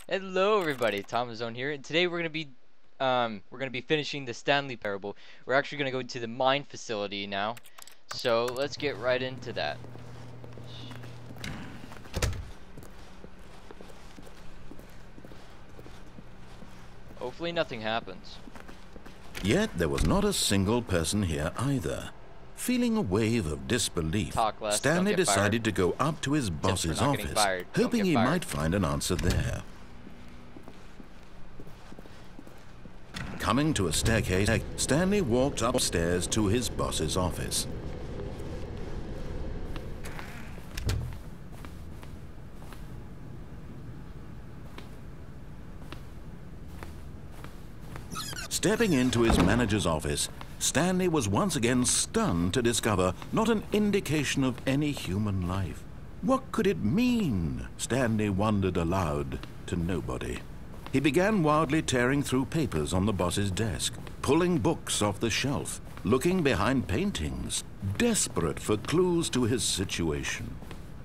Hello everybody, TomoZone here, and today we're gonna be finishing the Stanley Parable. We're actually gonna go to the mine facility now. So let's get right into that. Hopefully nothing happens. Yet there was not a single person here either. Feeling a wave of disbelief, Talk less, Stanley don't get decided fired. to go up to his boss's not getting office, fired. Don't hoping get he fired. might find an answer there. Coming to a staircase, Stanley walked upstairs to his boss's office. Stepping into his manager's office, Stanley was once again stunned to discover not an indication of any human life. What could it mean? Stanley wondered aloud to nobody. He began wildly tearing through papers on the boss's desk, pulling books off the shelf, looking behind paintings, desperate for clues to his situation.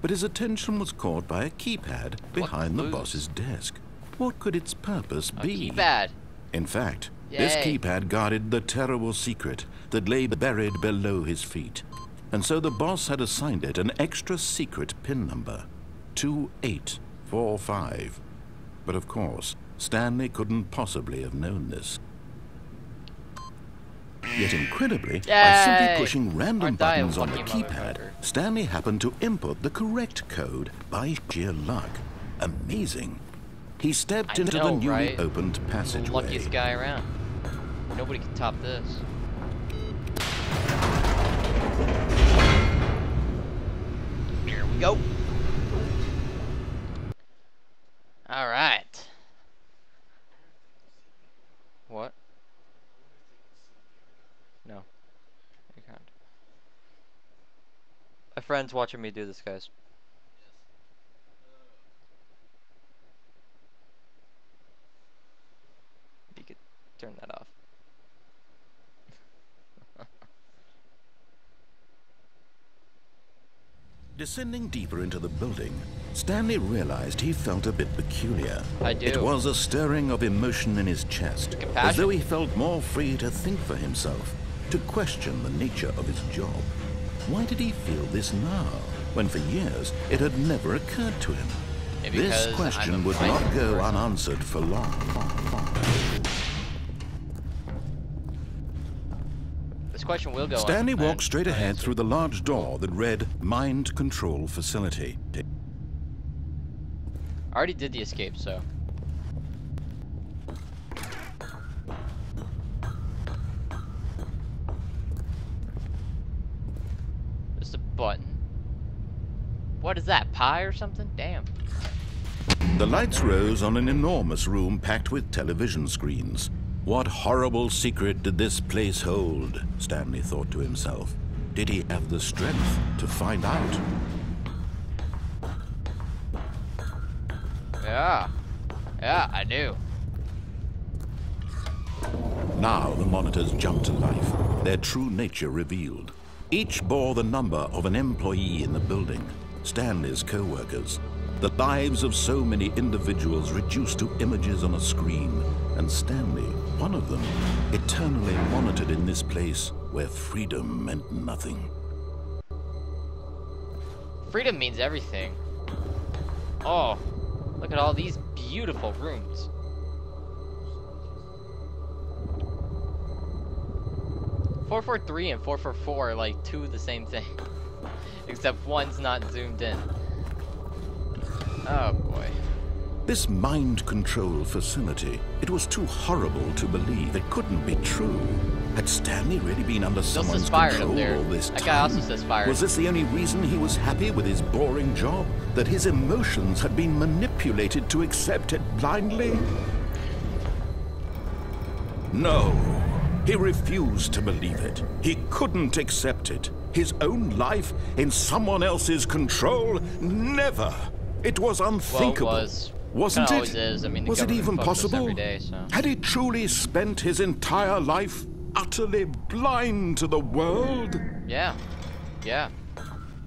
But his attention was caught by a keypad behind the boss's desk. What could its purpose be? A keypad. In fact, this keypad guarded the terrible secret that lay buried below his feet. And so the boss had assigned it an extra secret PIN number, 2845. But of course, Stanley couldn't possibly have known this. Yet incredibly, by simply pushing random buttons on the keypad, Stanley happened to input the correct code by sheer luck. Amazing. He stepped into the newly opened passageway. Luckiest guy around. Nobody can top this. Here we go. All right. What? No. You can't. My friend's watching me do this, guys. You could turn that off. Descending deeper into the building, Stanley realized he felt a bit peculiar. I do. It was a stirring of emotion in his chest, as though he felt more free to think for himself, to question the nature of his job. Why did he feel this now, when for years it had never occurred to him? This question would not go unanswered for long. This question will go on. Stanley walked straight ahead through the large door that read Mind Control Facility. I already did the escape, so. Just a button. What is that, pie or something? Damn. The lights rose on an enormous room packed with television screens. What horrible secret did this place hold? Stanley thought to himself. Did he have the strength to find out? Yeah, I do. Now the monitors jumped to life, their true nature revealed. Each bore the number of an employee in the building, Stanley's co-workers. The lives of so many individuals reduced to images on a screen, and Stanley, one of them, eternally monitored in this place where freedom meant nothing. Freedom means everything. Oh, look at all these beautiful rooms. .443 and .444 are like two of the same thing, except one's not zoomed in. Oh boy. This mind control facility, it was too horrible to believe. It couldn't be true. Had Stanley really been under someone's control all this time? That guy also says fired. Was this the only reason he was happy with his boring job? That his emotions had been manipulated to accept it blindly? No. He refused to believe it. He couldn't accept it. His own life in someone else's control? Never. It was unthinkable. Well, it was. Wasn't it? Always is. I mean, was it even possible? every day, so. Had he truly spent his entire life utterly blind to the world? Yeah.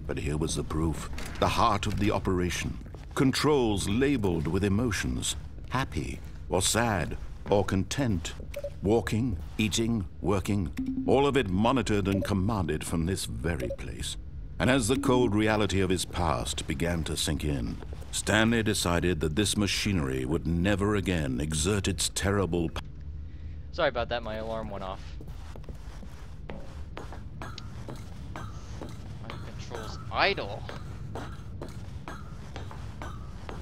But here was the proof, the heart of the operation. Controls labeled with emotions. happy or sad or content, walking, eating, working, all of it monitored and commanded from this very place. And as the cold reality of his past began to sink in, Stanley decided that this machinery would never again exert its terrible power. Sorry about that, my alarm went off. My control's idle.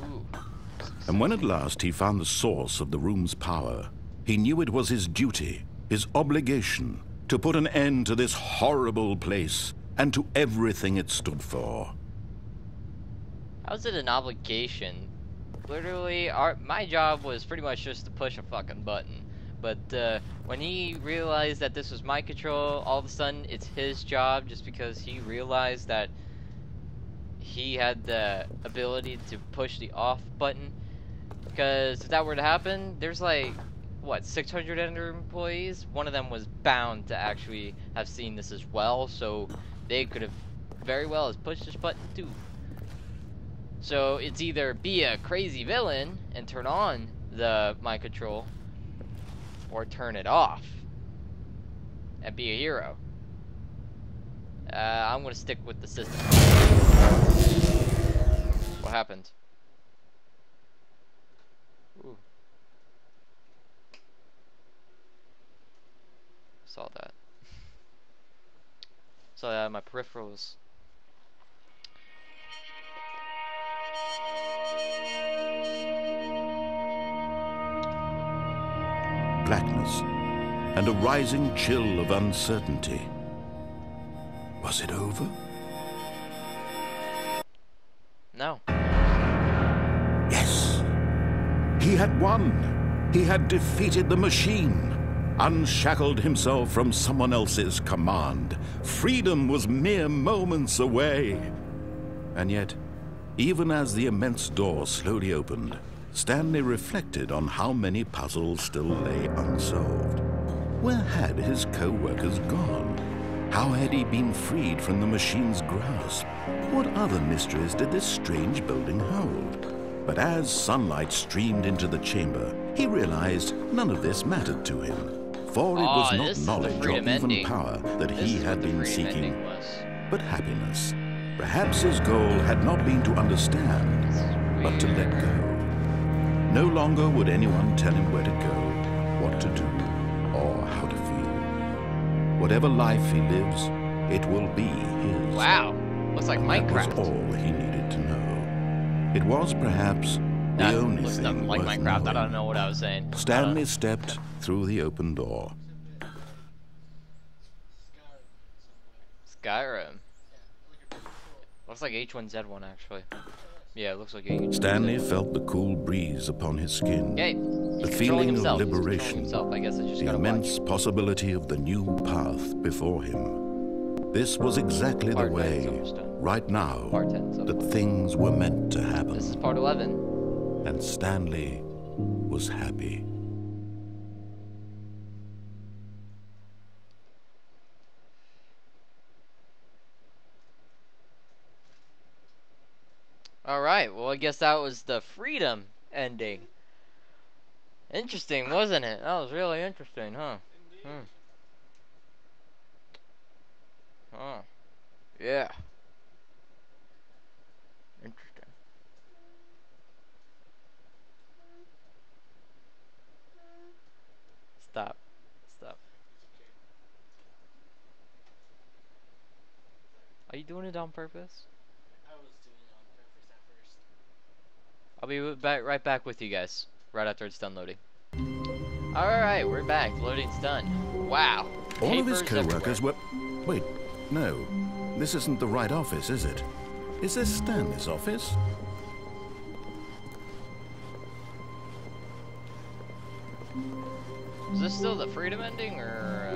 Ooh. And when at last he found the source of the room's power, he knew it was his duty, his obligation, to put an end to this horrible place and to everything it stood for. How's it an obligation? Literally, my job was pretty much just to push a fucking button. But when he realized that this was my control, all of a sudden it's his job just because he realized that he had the ability to push the off button. Because if that were to happen, there's like, what, 600 Ender employees? One of them was bound to actually have seen this as well, so they could have very well as pushed this button too. So it's either be a crazy villain and turn on the mind control, or turn it off and be a hero. I'm gonna stick with the system. What happened? Ooh. Saw that. Saw that in my peripherals. Blackness and a rising chill of uncertainty. Was it over? No. Yes. He had won. He had defeated the machine, unshackled himself from someone else's command. Freedom was mere moments away. And yet, even as the immense door slowly opened, Stanley reflected on how many puzzles still lay unsolved. Where had his co-workers gone? How had he been freed from the machine's grasp? What other mysteries did this strange building hold? But as sunlight streamed into the chamber, he realized none of this mattered to him. For it was not knowledge or even power that he had been seeking, but happiness. Perhaps his goal had not been to understand, but to let go. No longer would anyone tell him where to go, what to do, or how to feel. Whatever life he lives, it will be his. Wow, looks like Minecraft. That was all he needed to know. It was perhaps the only looks thing nothing like worth Minecraft. knowing. I don't know what I was saying. Stanley stepped through the open door. Skyrim. Looks like H1Z1 actually. Yeah, it looks like H1Z1. Stanley felt the cool breeze upon his skin. Yay. The feeling of liberation, I guess I just the gotta immense watch. possibility of the new path before him. This was exactly the Part 10 way, is almost done. right now, Part 10 's that almost things were meant to happen. This is part 11. And Stanley was happy. Alright, well I guess that was the freedom ending. Interesting, wasn't it? That was really interesting, huh? Huh. Yeah. Interesting. Stop. Stop. Are you doing it on purpose? I'll be right back with you guys, right after it's done loading. Alright, we're back. Loading's done. Wow. All of his Papers co-workers were... Wait, no. This isn't the right office, is it? Is this Stanley's office? Is this still the freedom ending, or...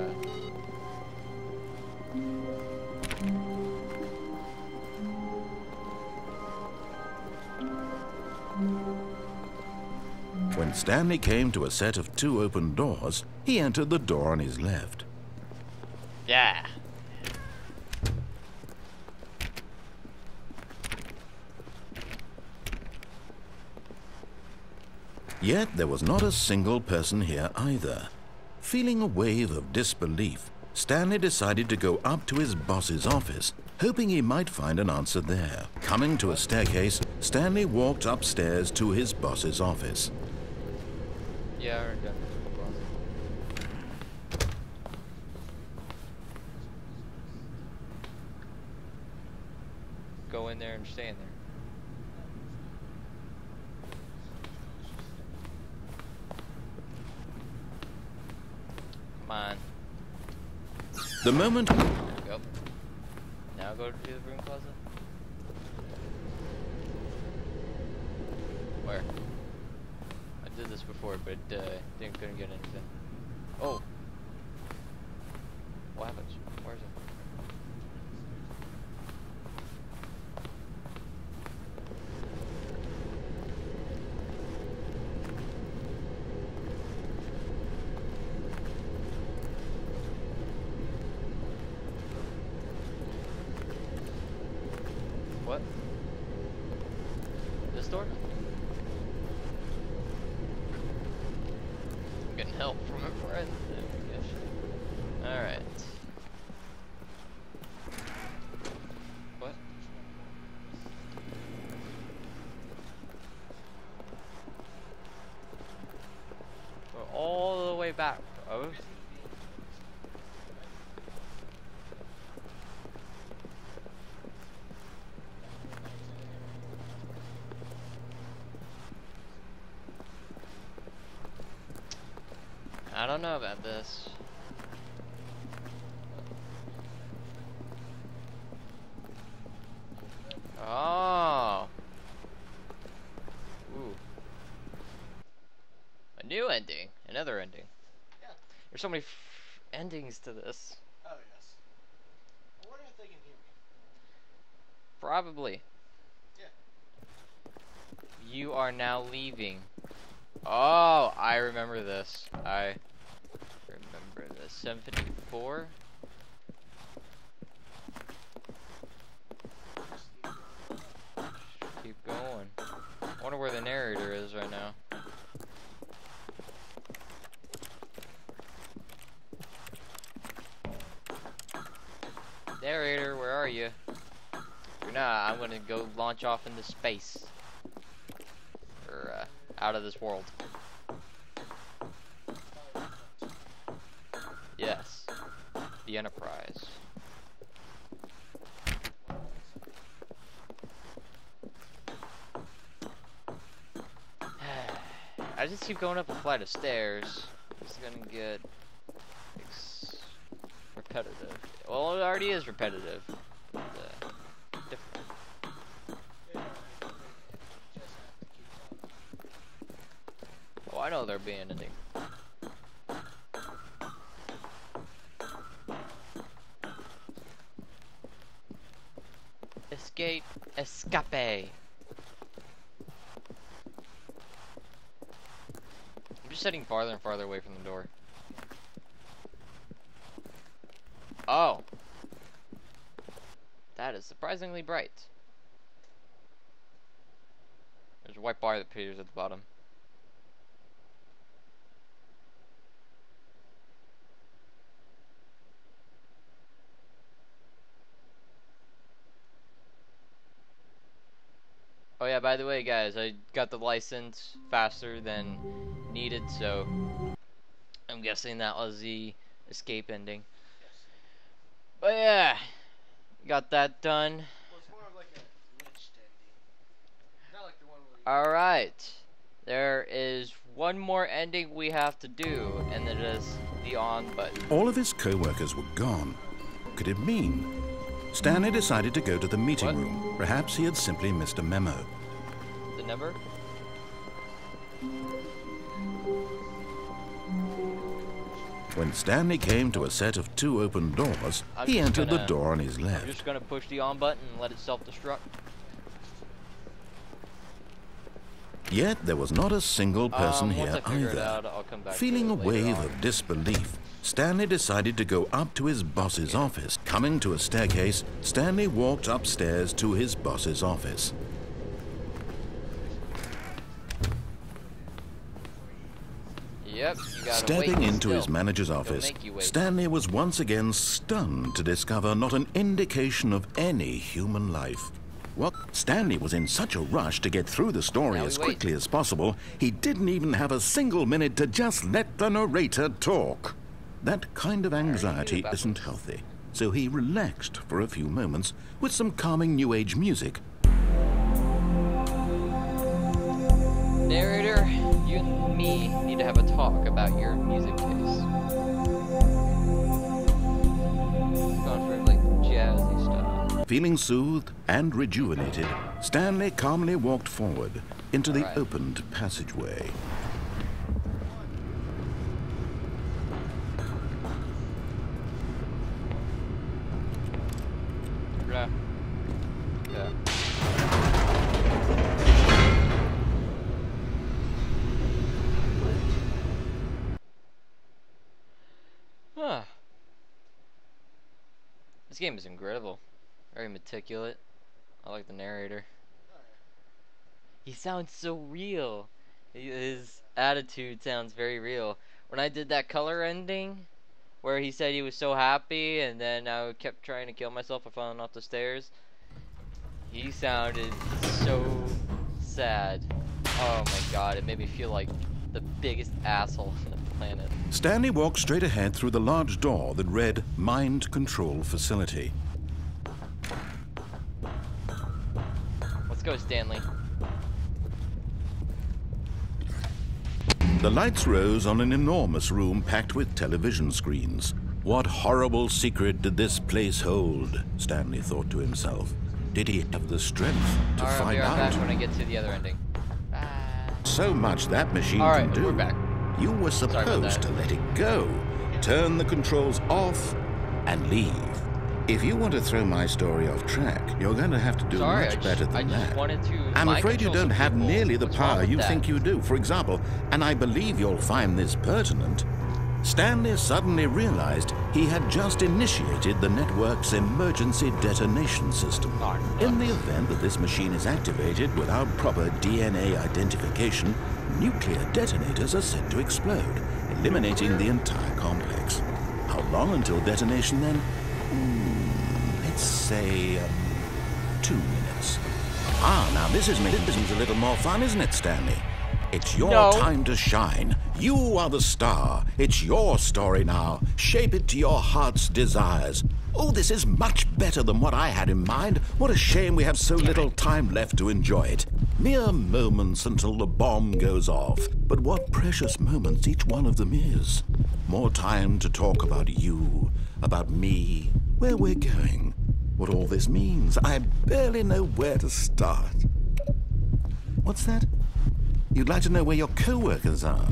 When Stanley came to a set of 2 open doors, he entered the door on his left. Yeah. Yet there was not a single person here either. Feeling a wave of disbelief, Stanley decided to go up to his boss's office, hoping he might find an answer there. Coming to a staircase, Stanley walked upstairs to his boss's office. Yeah, I already done. Go in there and stay in there. Come on. The moment... There we go. Now go to the broom closet. Where? I did this before, but couldn't get anything. Oh! What happens? Where is it? What? This door? I'm getting help from a friend. Alright. What? We're all the way back. Oh. I don't know about this. Oh. Ooh. A new ending. Another ending. Yeah. There's so many endings to this. Oh, yes. I wonder if they can hear me. Probably. Yeah. You are now leaving. Oh, I remember this. I remember this. Symphony 4. Keep going. I wonder where the narrator is right now. Narrator, where are you? If you're not, I'm gonna go launch off into space. Or, out of this world. Yes. The Enterprise. I just keep going up a flight of stairs. It's gonna get repetitive. Well, it already is repetitive. But, different. Oh, I know there'll be an ending. Escape. Escape. I'm just heading farther and farther away from the door. Oh. That is surprisingly bright. There's a white bar that appears at the bottom. Oh yeah, by the way guys, I got the license faster than needed, so I'm guessing that was the escape ending. But yeah, got that done. Well, it's more of like a glitched ending. Not like the one where you... Alright, there is one more ending we have to do, and it is the on button. All of his co-workers were gone. What could it mean? Stanley decided to go to the meeting room. Perhaps he had simply missed a memo. The number? When Stanley came to a set of 2 open doors, he entered the door on his I'm left. just gonna push the on button and let it self-destruct. Yet there was not a single person Once here I figure it either. out, I'll come back to Feeling it a later wave on. of disbelief, Stanley decided to go up to his boss's office. Coming to a staircase, Stanley walked upstairs to his boss's office. Yep, you gotta Stepping wait into his still. manager's They'll office, make you wait. Stanley was once again stunned to discover not an indication of any human life. Well, Stanley was in such a rush to get through the story Now we as wait. quickly as possible, he didn't even have a single minute to just let the narrator talk. That kind of anxiety about isn't this. healthy, so he relaxed for a few moments with some calming New Age music. Narrator, you and me need to have a talk about your music taste. It's gone for like jazzy stuff. Feeling soothed and rejuvenated, Stanley calmly walked forward into the Alright. opened passageway. Yeah. Yeah. Huh. This game is incredible. Very meticulous. I like the narrator. He sounds so real. His attitude sounds very real. When I did that color ending, where he said he was so happy, and then I kept trying to kill myself for falling off the stairs, he sounded so sad. Oh my god, it made me feel like the biggest asshole on the planet. Stanley walked straight ahead through the large door that read Mind Control Facility. Let's go, Stanley. The lights rose on an enormous room packed with television screens. What horrible secret did this place hold? Stanley thought to himself. Did he have the strength to Alright, I'll be find right back out? when I get to the other ending. So much that machine Alright, can do. we're back. You were about supposed that. to let it go, turn the controls off, and leave. If you want to throw my story off track, you're going to have to do Sorry, much better I than just that. wanted to I'm mind afraid you control don't some have people. nearly the What's wrong power with you that? think you do. For example, and I believe you'll find this pertinent, Stanley suddenly realized he had just initiated the network's emergency detonation system. Oh, In the nuts. event that this machine is activated without proper DNA identification, nuclear detonators are set to explode, eliminating the entire complex. How long until detonation then? Let's say 2 minutes. Ah, now this is making things a little more fun, isn't it, Stanley? It's your No. time to shine. You are the star. It's your story now. Shape it to your heart's desires. Oh, this is much better than what I had in mind. What a shame we have so little time left to enjoy it. Mere moments until the bomb goes off. But what precious moments each one of them is. More time to talk about you, about me, where we're going, what all this means. I barely know where to start. What's that? You'd like to know where your co-workers are?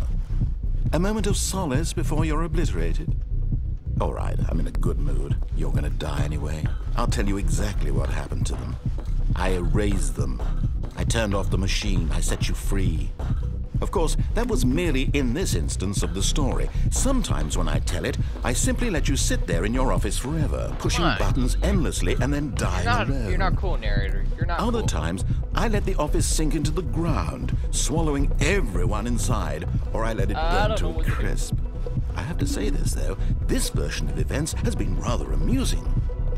A moment of solace before you're obliterated? All right, I'm in a good mood. You're gonna die anyway. I'll tell you exactly what happened to them. I erased them. I turned off the machine. I set you free. Of course, that was merely in this instance of the story. Sometimes when I tell it, I simply let you sit there in your office forever, pushing on. buttons endlessly and then dying alone. You're not cool, narrator. You're not Other cool. times, I let the office sink into the ground, swallowing everyone inside, or I let it I burn don't to know a what to do. crisp. I have to say this, though, this version of events has been rather amusing.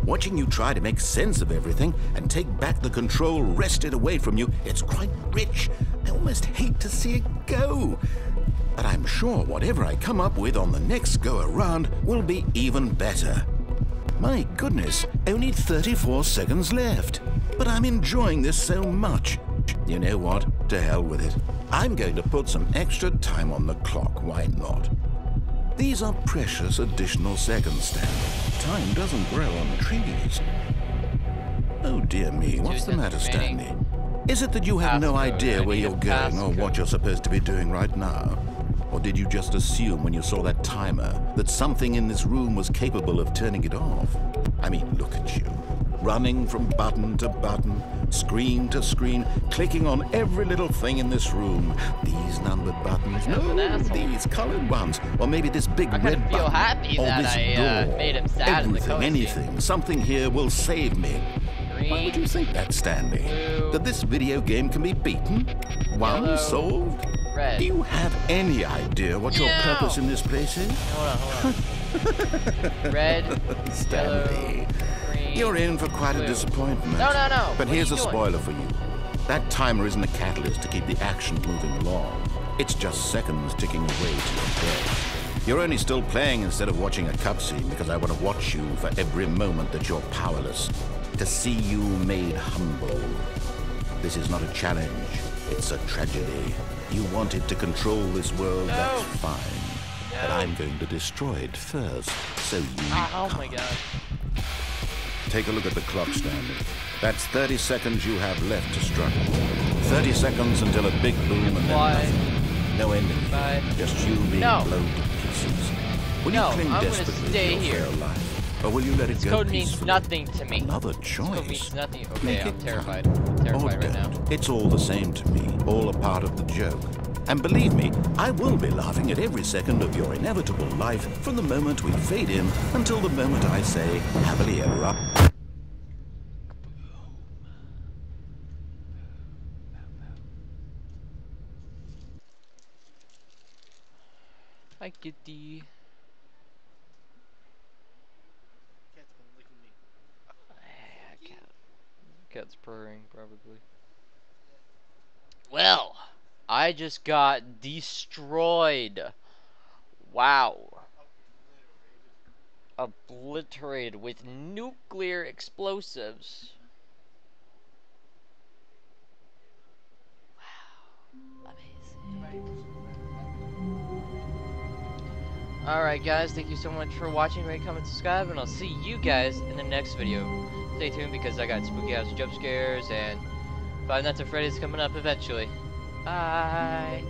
Watching you try to make sense of everything and take back the control wrested away from you, it's quite rich. I almost hate to see it go. But I'm sure whatever I come up with on the next go-around will be even better. My goodness, only 34 seconds left. But I'm enjoying this so much. You know what? To hell with it. I'm going to put some extra time on the clock, why not? These are precious additional seconds, Stanley. Time doesn't grow on trees. Oh dear me, what's the matter, remaining. Stanley? Is it that you have no Passcode. idea I where need you're a going or what passcode. you're supposed to be doing right now? Or did you just assume when you saw that timer that something in this room was capable of turning it off? I mean, look at you. Running from button to button, screen to screen, clicking on every little thing in this room. These numbered buttons, Kind of an no, asshole. these colored ones. Or maybe this big I red kinda button. feel happy or that this I, door. made him sad in the Everything, color scheme. anything, something here will save me. Why would you think that, Stanley? Blue. That this video game can be beaten? Won? Yellow. Solved? Red. Do you have any idea what your purpose in this place is? Hold on. Red, Stanley, yellow, green, you're in for quite blue. a disappointment. No. But What here's are a you doing? spoiler for you. That timer isn't a catalyst to keep the action moving along. It's just seconds ticking away to your death. You're only still playing instead of watching a cutscene because I want to watch you for every moment that you're powerless. To see you made humble. This is not a challenge. It's a tragedy. You wanted to control this world, that's fine. But I'm going to destroy it first, so you Oh my can't. god. Take a look at the clock, Stanley. That's 30 seconds you have left to struggle. 30 seconds until a big boom and then Why? nothing. No ending. Bye. Just you being No. blown to pieces. Will No, you cling I'm gonna desperately stay to your here. frail life? Or will you let it This go code means peacefully? nothing to me. Another This choice. code means nothing. Okay, Make I'm it terrified. count. I'm terrified Or right now. don't. It's all the same to me. All a part of the joke. And believe me, I will be laughing at every second of your inevitable life from the moment we fade in until the moment I say, happily ever after. Hi, kitty. Cat's been licking me. Cat's purring, probably. Well, I just got destroyed. Wow. Obliterated with nuclear explosives. Wow. Amazing. Alright guys, thank you so much for watching, rate, comment, subscribe, and I'll see you guys in the next video. Stay tuned because I got spooky ass jump scares and Five Nights at Freddy's coming up eventually. Bye!